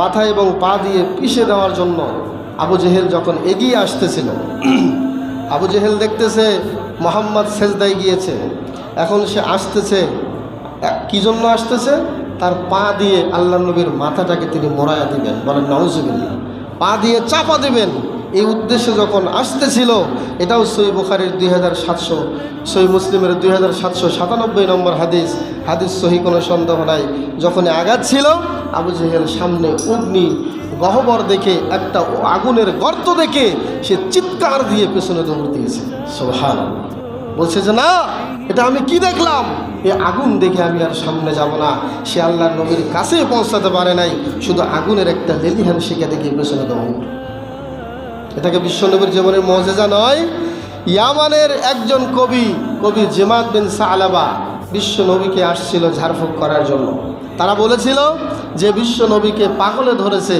মাথা এবং পা দিয়ে পিষে দেওয়ার জন্য আবু জেহেল যখন এগিয়ে আসতেছিল, আবু জেহেল দেখতেছে মুহাম্মদ সেজদায় গিয়েছে, এখন সে আসতেছে, কি জন্য আসতেছে? তার পা দিয়ে আল্লাহ নবীর মাথাটাকে তিনি মোড়ায়া দিবেন, বলেন নাউজুবিল্লাহ, পা দিয়ে চাপা দেবেন, এই উদ্দেশ্যে যখন আসতেছিল। এটাও সহিহ বুখারীর 2700, সহিহ মুসলিমের 2797 নম্বর হাদিস সহিহ, কোনো সন্দেহ নাই। যখন আগাচ্ছিল, আবু জেহেল সামনে অগ্নি গহ্বর দেখে, একটা আগুনের গর্ত দেখে সে চিৎকার দিয়ে পেছনে দৌড় দিয়েছে। সুবহানাল্লাহ। বলছে যে না, এটা আমি কি দেখলাম, এই আগুন দেখে আমি আর সামনে যাব না। সে আল্লাহর নবীর কাছে পৌঁছাতে পারে নাই, শুধু আগুনের একটা লেলিহান শিখা দেখে পেছনে দৌড়। এটাকে বিশ্বনবীর জীবনের মুজিজা নয়? ইয়ামানের একজন কবি জিমাদ বিন সালাবা বিশ্বনবীকে আসছিল ঝাড়ফুঁক করার জন্য। তারা বলেছিল যে বিশ্বনবীকে পাগলে ধরেছে,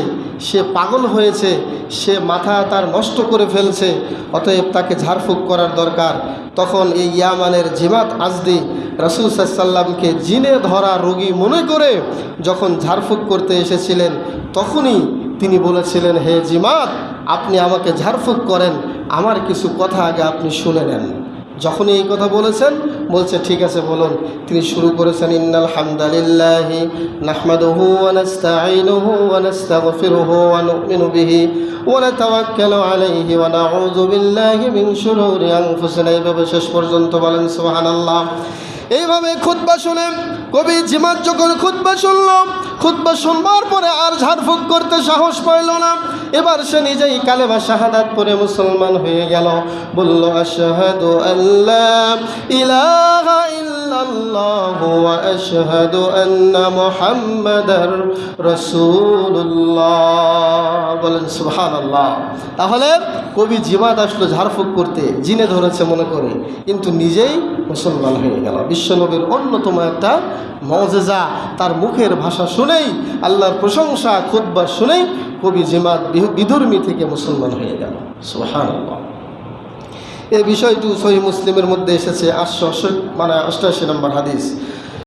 সে পাগল হয়েছে, সে মাথা তার নষ্ট করে ফেলছে, অতএব তাকে ঝাড়ফুঁক করার দরকার। তখন এই ইয়ামানের জিমাদ আজদি রাসূল সাল্লাল্লাহু আলাইহি ওয়াসাল্লামকে জিনে ধরা রোগী মনে করে যখন ঝাড়ফুঁক করতে এসেছিলেন, তখনই তিনি বলেছিলেন, হে জিমাদ, আপনি আমাকে ঝাড়ফুঁক করেন, আমার কিছু কথা আগে আপনি শুনে নেন। যখনই এই কথা বলেছেন, বলছে ঠিক আছে বলুন। তিনি শুরু করেছেন, ইন্নাল হামদালিল্লাহি নাহমাদুহু ওয়া নাস্তাঈনুহু ওয়া নাস্তাগফিরুহু ওয়া নু'মিনু বিহি ওয়া নাতাওয়াক্কালু আলাইহি ওয়া নাউযু বিল্লাহি মিন শুরুরি আনফুসিনা। এইভাবে শেষ পর্যন্ত বলেন সুবহানাল্লাহ। এইভাবে খুতবা শুনে কবি জিমাদ যখন খুতবা শুনল, খুতবা শুনবার পরে আর ঝাড়ফুঁক করতে সাহস পাইল না। এবার সে নিজেই কালেমা শাহাদাত পড়ে মুসলমান হয়ে গেল। বলল, আশহাদু আল্লা ইলাহা ইল্লাল্লাহু ওয়া আশহাদু আন্না মুহাম্মাদার রাসূলুল্লাহ। বলেন সুবহানাল্লাহ। তাহলে কবি জিমাদ আসলো ঝাড়ফুঁক করতে, জিনে ধরেছে মনে করে, কিন্তু নিজেই মুসলমান হয়ে গেল। বিশ্বনবীর অন্যতম একটা মুজিজা, তার মুখের ভাষা শুনেই, আল্লাহর প্রশংসা খুতবা শুনেই কবি জিমাদ বিধর্মী থেকে মুসলমান হয়ে গেল। সুবহানাল্লাহ। এই বিষয়টি সহিহ মুসলিমের মধ্যে এসেছে 88 নম্বর হাদিস।